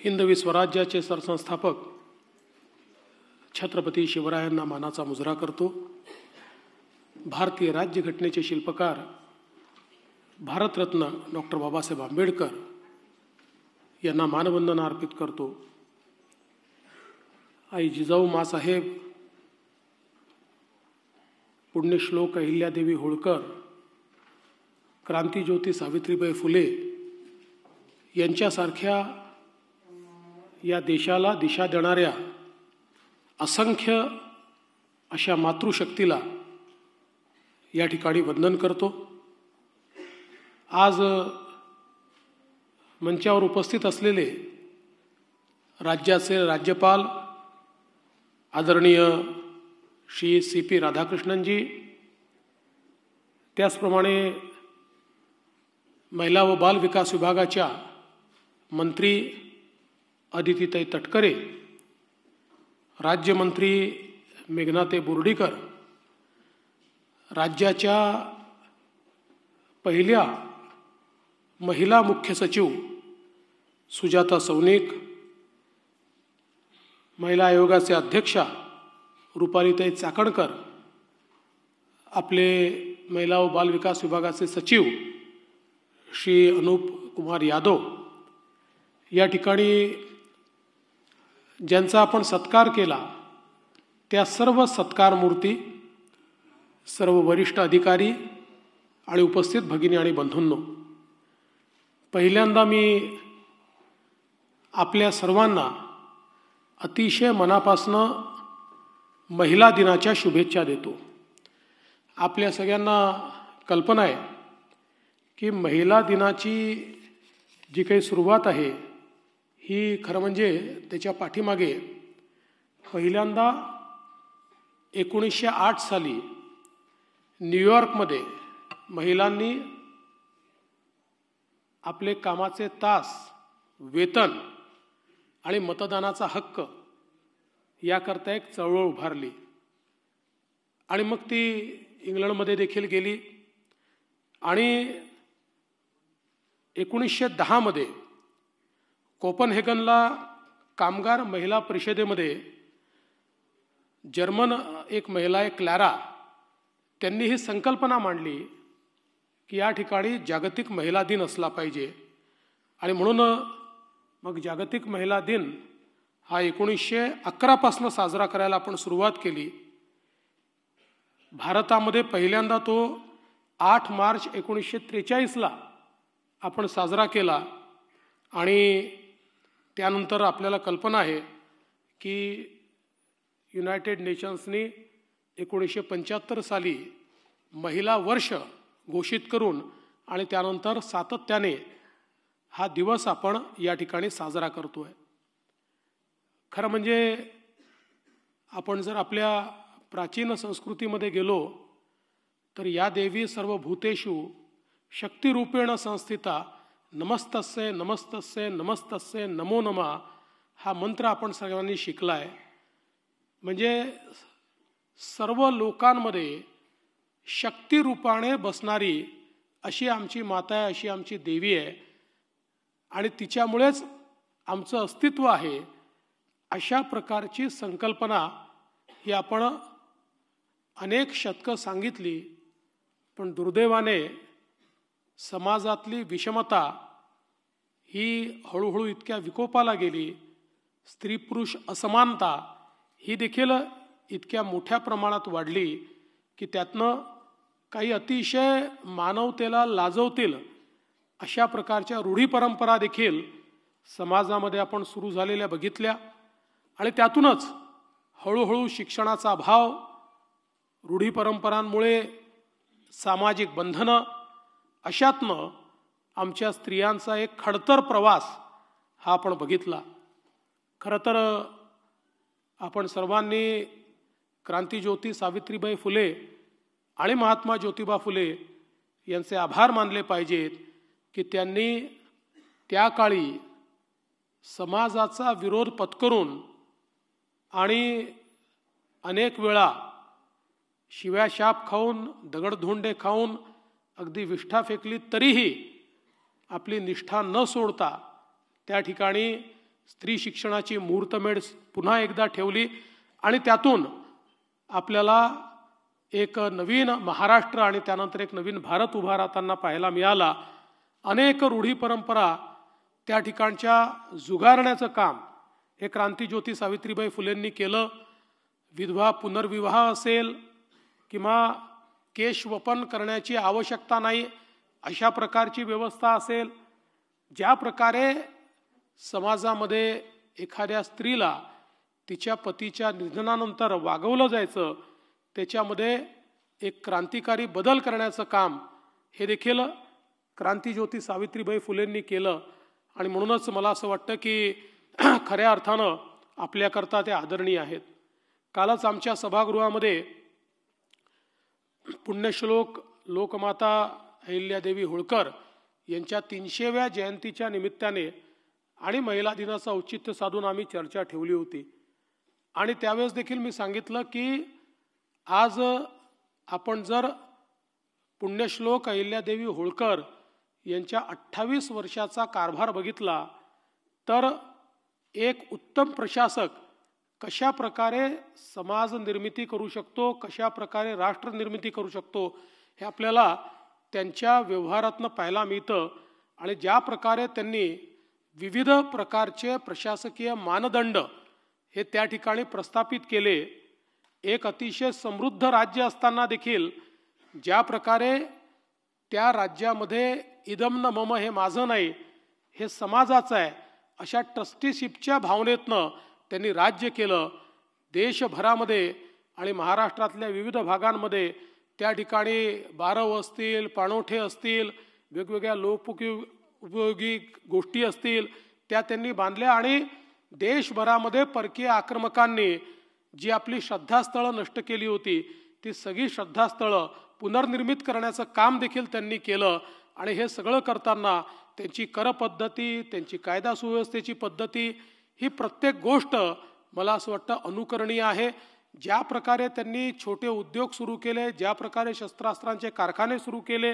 हिंदवी स्वराज्याचे सरसंस्थापक छत्रपती शिवरायांना मानाचा मुजरा करतो। भारतीय राज्यघटनेचे शिल्पकार भारतरत्न डॉक्टर बाबासाहेब आंबेडकर यांना मानवंदना अर्पित करतो। आई जिजाऊ माँसाहेब, पुण्यश्लोक अहिल्यादेवी होळकर, क्रांतिज्योती सावित्रीबाई फुले यांच्यासारख्या या देशाला दिशा देणाऱ्या असंख्य अशा मातृशक्तीला या ठिकाणी वंदन करतो। आज मंचावर उपस्थित असलेले राज्याचे राज्यपाल आदरणीय श्री CP राधाकृष्णनजी, त्याचप्रमाणे महिला व बाल विकास विभागाच्या मंत्री अदितीताई तटकरे, राज्यमंत्री मेघनाताई बोर्डीकर, राज्याच्या पहिल्या महिला मुख्य सचिव सुजाता सौनिक, महिला आयोगाचे अध्यक्षा रुपालीताई चाकणकर, आपले महिला व बाल विकास विभागाचे सचिव श्री अनूप कुमार यादव, या ठिकाणी ज्यांचा आपण सत्कार केला त्या सर्व सत्कार मूर्ती, सर्व वरिष्ठ अधिकारी आणि उपस्थित भगिनी आणि बंधूंनो, पहिल्यांदा मी आपल्या सर्वांना अतिशय मनापासून महिला दिनाच्या शुभेच्छा देतो। आपल्या सगळ्यांना कल्पना आहे की महिला दिनाची जी काही सुरुवात आहे ही खरं म्हणजे त्याच्या पाठीमागे पहिल्यांदा 1908 साली न्यूयॉर्कमध्ये महिलांनी आपले कामाचे तास, वेतन आणि मतदानाचा हक्क याकरता एक चळवळ उभारली आणि मग ती इंग्लंडमध्ये देखील गेली आणि 1910 मध्ये कोपनहेगनला कामगार महिला परिषदेमध्ये जर्मन एक महिला आहे क्लॅरा, त्यांनी ही संकल्पना मांडली की या ठिकाणी जागतिक महिला दिन असला पाहिजे आणि म्हणून मग जागतिक महिला दिन हा 1911 पासून साजरा करायला आपण सुरुवात केली। भारतामध्ये पहिल्यांदा तो 8 मार्च 1943 आपण साजरा केला आणि त्यानंतर आपल्याला कल्पना आहे की युनायटेड नेशन्सनी 1975 साली महिला वर्ष घोषित करून आणि त्यानंतर सातत्याने हा दिवस आपण या ठिकाणी साजरा करतोय। खरं म्हणजे आपण जर आपल्या प्राचीन संस्कृतीमध्ये गेलो तर या देवी सर्वभूतेषु शक्तिरूपेण संस्थिता नमस्तस्ये नमस्तस्ये नमस्तस्ये नमो नमः हा मंत्र आपण सगळ्यांनी शिकलाय। म्हणजे सर्व लोकांमध्ये शक्तिरूपाने बसणारी अशी आमची माता आहे, अशी आमची देवी आहे आणि तिच्यामुळेच आमचं अस्तित्व आहे, अशा प्रकारची संकल्पना ही आपण अनेक शतकं सांगितली। पण दुर्दैवाने समाजातली विषमता ही हळूहळू इतक्या विकोपाला गेली, स्त्री पुरुष असमानता ही देखील इतक्या मोठ्या प्रमाणात वाढली की त्यातनं काही अतिशय मानवतेला लाजवतील अशा प्रकारच्या रूढी परंपरा देखील समाजामध्ये आपण सुरू झालेल्या बघितल्या आणि त्यातूनच हळूहळू शिक्षणाचा अभाव, रूढी परंपरांमुळे सामाजिक बंधनं, अशातनं आमच्या स्त्रियांचा एक खडतर प्रवास हा आपण बघितला। खरं तर आपण सर्वांनी क्रांतिज्योती सावित्रीबाई फुले आणि महात्मा ज्योतिबा फुले यांचे आभार मानले पाहिजेत की त्यांनी त्या काळी समाजाचा विरोध पत्करून आणि अनेक वेळा शिव्या शाप खाऊन, दगडधोंडे खाऊन, अगदी विष्ठा फेकली तरीही आपली निष्ठा न सोडता त्या ठिकाणी स्त्री शिक्षणाची मुहूर्तमेढ पुन्हा एकदा ठेवली आणि त्यातून आपल्याला एक नवीन महाराष्ट्र आणि त्यानंतर एक नवीन भारत उभा राहताना पाहायला मिळाला। अनेक रूढी परंपरा त्या ठिकाणच्या जुगारण्याचं काम हे क्रांतिज्योती सावित्रीबाई फुलेंनी केलं। विधवा पुनर्विवाह असेल किंवा केशवपन करण्याची आवश्यकता नाही अशा प्रकारची व्यवस्था असेल, ज्या प्रकारे समाजामध्ये एखाद्या स्त्रीला तिच्या पतीच्या निधनानंतर वागवलं जायचं त्याच्यामध्ये एक क्रांतिकारी बदल करण्याचं काम हे देखील क्रांतिज्योती सावित्रीबाई फुलेंनी केलं। आणि म्हणूनच मला असं वाटतं की खऱ्या अर्थानं आपल्याकरता ते आदरणीय आहेत। कालच आमच्या सभागृहामध्ये पुण्यश्लोक लोकमाता अहिल्यादेवी होळकर यांच्या 300व्या जयंतीच्या निमित्ताने आणि महिला दिनाचं औचित्य साधून आम्ही चर्चा ठेवली होती। आणि त्यावेळेस देखील मी सांगितलं की आज आपण जर पुण्यश्लोक अहिल्यादेवी होळकर यांच्या 28 वर्षाचा कारभार बघितला तर एक उत्तम प्रशासक कशा प्रकारे समाज निर्मिती करू शकतो, कशा प्रकारे राष्ट्र निर्मिती करू शकतो हे आपल्याला त्यांच्या व्यवहारातनं पाहायला मिळतं। आणि ज्या प्रकारे त्यांनी विविध प्रकारचे प्रशासकीय मानदंड हे त्या ठिकाणी प्रस्थापित केले, एक अतिशय समृद्ध राज्य असताना देखील ज्या प्रकारे त्या राज्यामध्ये इदम न मम हे माझं नाही हे समाजाचं आहे अशा ट्रस्टीशिपच्या भावनेतनं त्यांनी राज्य केलं। देशभरामध्ये आणि महाराष्ट्रातल्या विविध भागांमध्ये त्या ठिकाणी बारव असतील, पाणवठे असतील, वेगवेगळ्या लोकोपयोगी गोष्टी असतील त्या त्यांनी बांधल्या। आणि देशभरामध्ये परकीय आक्रमकांनी जी आपली श्रद्धास्थळं नष्ट केली होती ती सगळी श्रद्धास्थळं पुनर्निर्मित करण्याचं काम देखील त्यांनी केलं। आणि हे सगळं करताना त्यांची करपद्धती, त्यांची कायदा सुव्यवस्थेची पद्धती ही प्रत्येक गोष्ट मला असं वाटतं अनुकरणीय आहे। ज्या प्रकारे त्यांनी छोटे उद्योग सुरू केले, ज्या प्रकारे शस्त्रास्त्रांचे कारखाने सुरू केले,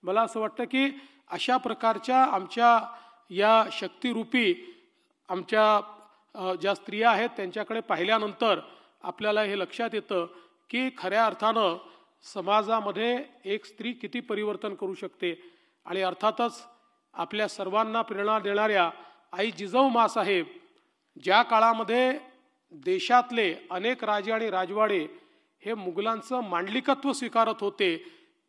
मला असं वाटतं की अशा प्रकारच्या आमच्या या शक्तिरूपी आमच्या ज्या स्त्रिया आहेत त्यांच्याकडे पाहिल्यानंतर आपल्याला हे लक्षात येतं की खऱ्या अर्थानं समाजामध्ये एक स्त्री किती परिवर्तन करू शकते। आणि अर्थातच आपल्या सर्वांना प्रेरणा देणाऱ्या आई जिजाऊ माँसाहेब ज्या काळामध्ये देशातले अनेक राजे आणि राजवाडे हे मुघलांचं मांडलिकत्व स्वीकारत होते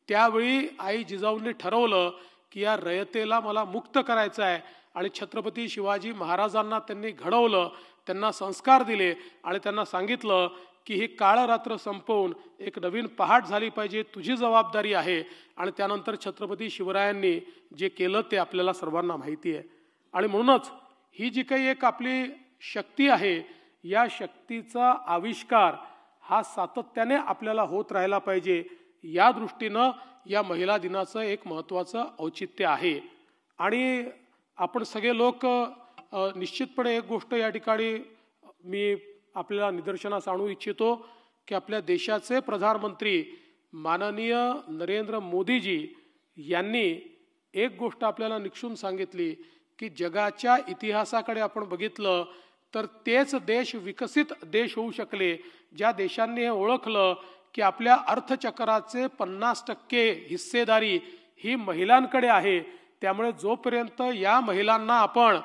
त्यावेळी आई जिजाऊंनी ठरवलं की या रयतेला मला मुक्त करायचं आहे। आणि छत्रपती शिवाजी महाराजांना त्यांनी घडवलं, त्यांना संस्कार दिले आणि त्यांना सांगितलं की ही काळरात्र संपवून एक नवीन पहाट झाली पाहिजे, तुझी जबाबदारी आहे। आणि त्यानंतर छत्रपती शिवरायांनी जे केलं ते आपल्याला सर्वांना माहिती आहे। आणि म्हणूनच ही जी काही एक आपली शक्ती आहे या शक्तीचा आविष्कार हा सातत्याने आपल्याला होत राहिला पाहिजे, या दृष्टीनं या महिला दिनाचं एक महत्त्वाचं औचित्य आहे। आणि आपण सगळे लोक निश्चितपणे एक गोष्ट या ठिकाणी मी आपल्याला निदर्शनास आणू इच्छितो की आपल्या देशाचे प्रधानमंत्री माननीय नरेंद्र मोदीजी यांनी एक गोष्ट आपल्याला निक्षून सांगितली की जगाच्या इतिहासाकडे आपण बघितलं तर तेच देश विकसित देश होऊ शकले ज्या देशांनी हे ओळखलं की आपल्या अर्थचक्राचे 50% हिस्सेदारी ही महिलांकडे आहे। त्यामुळे जोपर्यंत या महिलांना आपण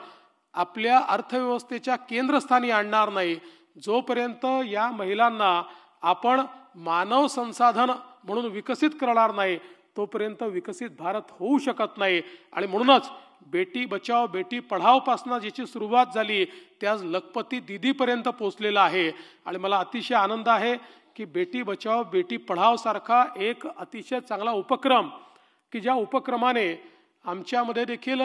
आपल्या अर्थव्यवस्थेच्या केंद्रस्थानी आणणार नाही, जोपर्यंत या महिलांना आपण मानव संसाधन म्हणून विकसित करणार नाही तोपर्यंत विकसित भारत होऊ शकत नाही। आणि म्हणूनच बेटी बचाओ बेटी पढाओ पासून ज्याची सुरुवात झाली ते आज लखपती दीदीपर्यंत पोहोचलेला आहे। आणि मला अतिशय आनंद आहे की बेटी बचाओ बेटी पढाओ सारखा एक अतिशय चांगला उपक्रम की ज्या उपक्रमाने आमच्यामध्ये देखील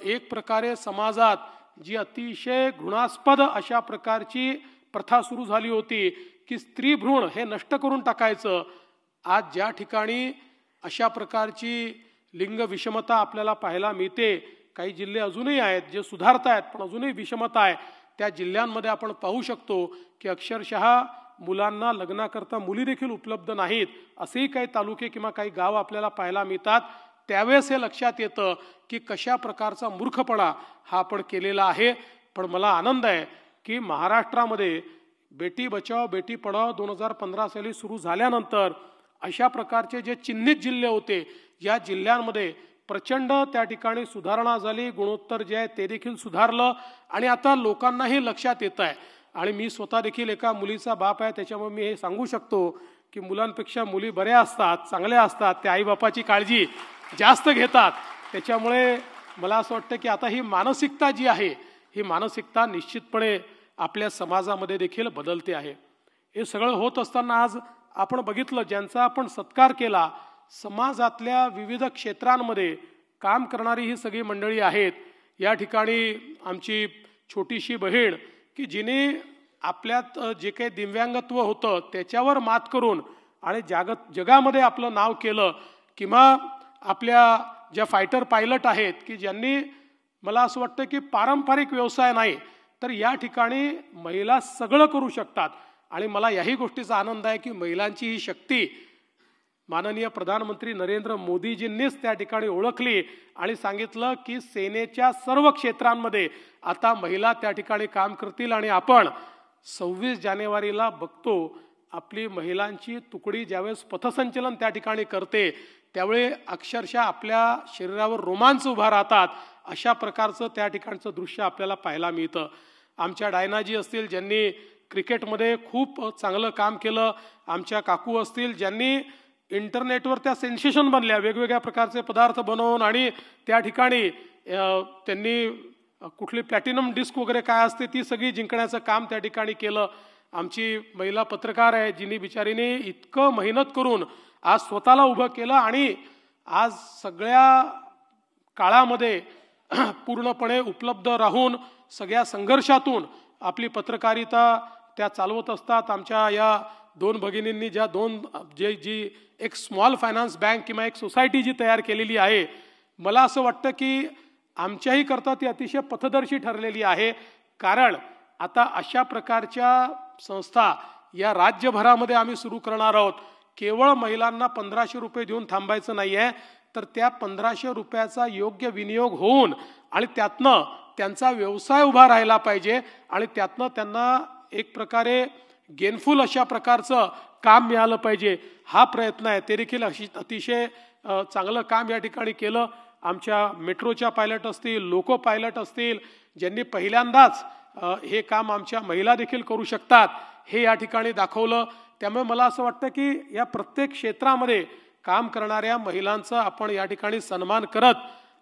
एक प्रकारे समाजात जी अतिशय घृणास्पद अशा प्रकारची प्रथा सुरू झाली होती की स्त्री भ्रूण हे नष्ट करून टाकायचं, आज ज्या ठिकाणी अशा प्रकारची लिंग विषमता आपल्याला पाहायला मिळते, काही जिल्हे अजूनही आहेत जे सुधारत आहेत पण अजूनही विषमता आहे, त्या जिल्ह्यांमध्ये आपण पाहू शकतो की अक्षरशः मुलांना लग्नाकरता मुली देखील उपलब्ध नाहीत असेही काही तालुके किंवा काही गाव आपल्याला पाहायला मिळतात। त्यावेळेस हे लक्षात येतं की कशा प्रकारचा मूर्खपणा हा आपण केलेला आहे। पण मला आनंद आहे की महाराष्ट्रामध्ये बेटी बचाओ बेटी पढाओ 2015 साली सुरू झाल्यानंतर अशा प्रकारचे जे चिन्हित जिल्हे होते या जिल्ह्यांमध्ये प्रचंड त्या ठिकाणी सुधारणा झाली, गुणोत्तर जे आहे ते देखील सुधारलं आणि आता लोकांनाही लक्षात येत आहे. आणि मी स्वतः देखील एका मुलीचा बाप आहे, त्याच्यामुळे मी हे सांगू शकतो की मुलांपेक्षा मुली बऱ्या असतात, चांगल्या असतात, त्या आईबापाची काळजी जास्त घेतात. त्याच्यामुळे मला असं वाटतं की आता ही मानसिकता जी आहे ही मानसिकता निश्चितपणे आपल्या समाजामध्ये देखील बदलते आहे. हे सगळं होत असताना आज आपण बघितलं ज्यांचा आपण सत्कार केला, समाजातल्या विविध क्षेत्रांमध्ये काम करणारी ही सगळी मंडळी आहेत. या ठिकाणी आमची छोटीशी बहीण की जिने आपल्यात जे काही दिव्यांगत्व होतं त्याच्यावर मात करून आणि जगामध्ये आपलं नाव केलं, किंवा आपल्या ज्या फायटर पायलट आहेत की ज्यांनी मला असं वाटतं की पारंपरिक व्यवसाय नाही तर या ठिकाणी महिला सगळं करू शकतात. आणि मला याही गोष्टीचा आनंद आहे की महिलांची ही शक्ती माननीय प्रधानमंत्री नरेंद्र मोदीजींनीच त्या ठिकाणी ओळखली आणि सांगितलं की सेनेच्या सर्व क्षेत्रांमध्ये आता महिला त्या ठिकाणी काम करतील. आणि आपण 26 जानेवारीला बघतो आपली महिलांची तुकडी ज्यावेळेस पथसंचलन त्या ठिकाणी करते त्यावेळी अक्षरशः आपल्या शरीरावर रोमांच उभा राहतात. अशा प्रकारचं त्या ठिकाणचं दृश्य आपल्याला पाहायला मिळतं. आमच्या डायनाजी असतील ज्यांनी क्रिकेटमध्ये खूप चांगलं काम केलं, आमच्या काकू असतील ज्यांनी इंटरनेटवर त्या सेन्सेशन बनल्या, वेगवेगळ्या प्रकारचे पदार्थ बनवून आणि त्या ठिकाणी त्यांनी कुठली प्लॅटिनम डिस्क वगैरे काय असते ती सगळी जिंकण्याचं काम त्या ठिकाणी केलं. आमची महिला पत्रकार आहे जिनी बिचारीने इतकं मेहनत करून आज स्वतःला उभं केलं आणि आज सगळ्या काळामध्ये पूर्णपणे उपलब्ध राहून सगळ्या संघर्षातून आपली पत्रकारिता त्या चालवत असतात. आमच्या या दोन भगिनींनी जी एक स्मॉल फायनान्स बँक किंवा एक सोसायटी जी तयार केलेली आहे, मला असं वाटतं की आमच्याही करता ती अतिशय पथदर्शी ठरलेली आहे. कारण आता अशा प्रकारच्या संस्था या राज्यभरामध्ये आम्ही सुरू करणार आहोत. केवळ महिलांना 1500 रुपये देऊन थांबायचं नाही आहे, तर त्या 1500 रुपयाचा योग्य विनियोग होऊन आणि त्यातनं त्यांचा व्यवसाय उभा राहिला पाहिजे आणि त्यातनं त्यांना एक प्रकारे गेनफुल अशा प्रकारचं काम मिळालं पाहिजे, हा प्रयत्न आहे. ते देखील अतिशय चांगलं काम या ठिकाणी केलं. आमच्या मेट्रोच्या पायलट असतील, लोको पायलट असतील, ज्यांनी पहिल्यांदाच हे काम आमच्या महिला देखील करू शकतात हे या ठिकाणी दाखवलं. त्यामुळे मला असं वाटतं की या प्रत्येक क्षेत्रामध्ये काम करणाऱ्या महिलांचा आपण या ठिकाणी सन्मान करत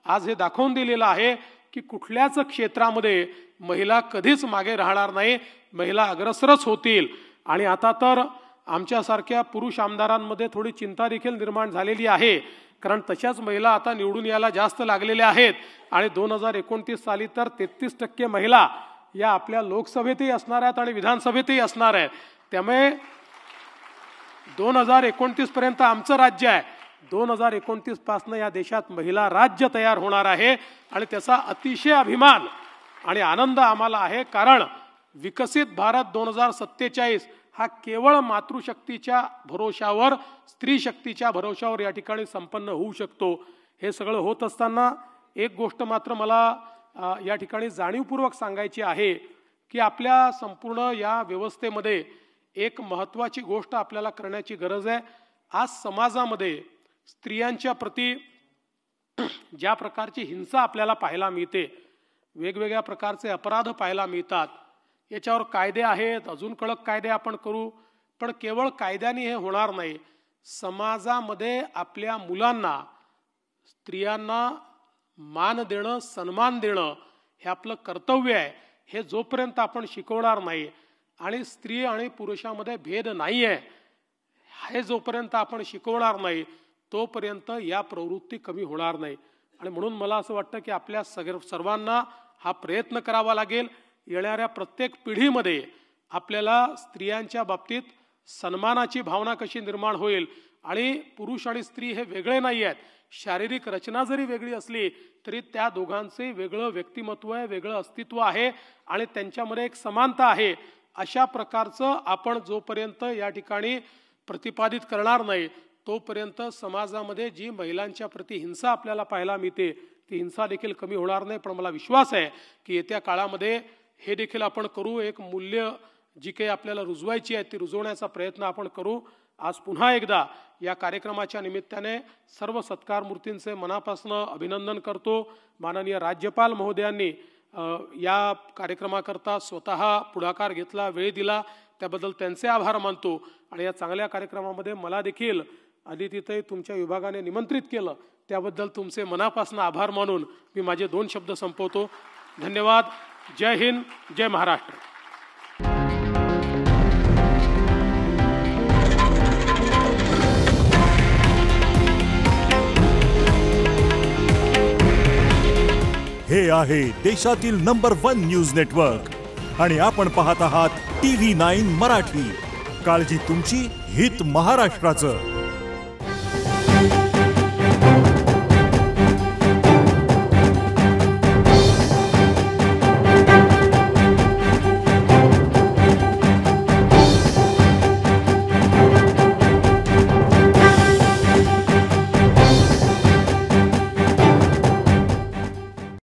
आज हे दाखवून दिलेलं आहे की कुठल्याच क्षेत्रामध्ये महिला कधीच मागे राहणार नाही, महिला अग्रेसरच होतील. आणि आता तर आमच्यासारख्या पुरुष आमदारांमध्ये थोडी चिंता देखील निर्माण झालेली आहे, कारण तशाच महिला आता निवडून यायला जास्त लागलेल्या आहेत. आणि 2029 साली तर 33% महिला या आपल्या लोकसभेतही असणार आहेत आणि विधानसभेतही असणार आहेत. त्यामुळे 2029 पर्यंत आमचं राज्य आहे, 2029 पासून या देशात महिला राज्य तयार होणार आहे आणि त्याचा अतिशय अभिमान आणि आनंद आम्हाला आहे. कारण विकसित भारत 2047 हा केवळ मातृशक्तीच्या भरोशावर, स्त्री शक्तीच्या भरोशावर या ठिकाणी संपन्न होऊ शकतो. हे सगळं होत असताना एक गोष्ट मात्र मला या ठिकाणी जाणीवपूर्वक सांगायची आहे की आपल्या संपूर्ण या व्यवस्थेमध्ये एक महत्त्वाची गोष्ट आपल्याला करण्याची गरज आहे. आज समाजामध्ये स्त्रियांच्या प्रती ज्या प्रकारची हिंसा आपल्याला पाहायला मिळते, वेगवेगळ्या प्रकारचे अपराध पाहायला मिळतात, याच्यावर कायदे आहेत, अजून कडक कायदे आपण करू, पण केवळ कायद्याने हे होणार नाही. समाजामध्ये आपल्या मुलांना, स्त्रियांना मान देणं, सन्मान देणं हे आपलं कर्तव्य आहे. हे जोपर्यंत आपण शिकवणार नाही आणि स्त्री आणि पुरुषामध्ये भेद नाही आहे हे जोपर्यंत आपण शिकवणार नाही तोपर्यंत या प्रवृत्ती कमी होणार नाही. आणि म्हणून मला असं वाटतं की आपल्या सर्वांना हा प्रयत्न करावा लागेल. येणाऱ्या प्रत्येक पिढीमध्ये आपल्याला स्त्रियांच्या बाबतीत सन्मानाची भावना कशी निर्माण होईल. आणि पुरुष आणि स्त्री हे वेगळे नाही आहेत, शारीरिक रचना जरी वेगळी असली तरी त्या दोघांचे वेगळं व्यक्तिमत्व आहे, वेगळं अस्तित्व आहे आणि त्यांच्यामध्ये एक समानता आहे. अशा प्रकारचं आपण जोपर्यंत या ठिकाणी प्रतिपादित करणार नाही तोपर्यंत समाजामध्ये जी महिलांच्या प्रति हिंसा आपल्याला पाहायला मिळते ती हिंसा देखील कमी होणार नाही. पण मला विश्वास आहे की येत्या काळामध्ये हे देखील आपण करू. एक मूल्य जी काही आपल्याला रुजवायची आहे ती रुजवण्याचा प्रयत्न आपण करू. आज पुन्हा एकदा या कार्यक्रमाच्या निमित्ताने सर्व सत्कार मूर्तींचे मनापासून अभिनंदन करतो. माननीय राज्यपाल महोदयांनी या कार्यक्रमाकरता स्वतः पुढाकार घेतला, वेळ दिला, त्याबद्दल त्यांचे आभार मानतो. आणि या चांगल्या कार्यक्रमामध्ये मला देखील अदितीताई तुमच्या विभागाने निमंत्रित केलं, त्याबद्दल तुमचे मनापासून आभार मानून मी माझे 2 शब्द संपवतो. धन्यवाद. जय हिंद, जय महाराष्ट्र. हे आहे देशातील नंबर 1 न्यूज नेटवर्क आणि आपण पाहत आहात TV9 मराठी. काळजी तुमची, हित महाराष्ट्राचं.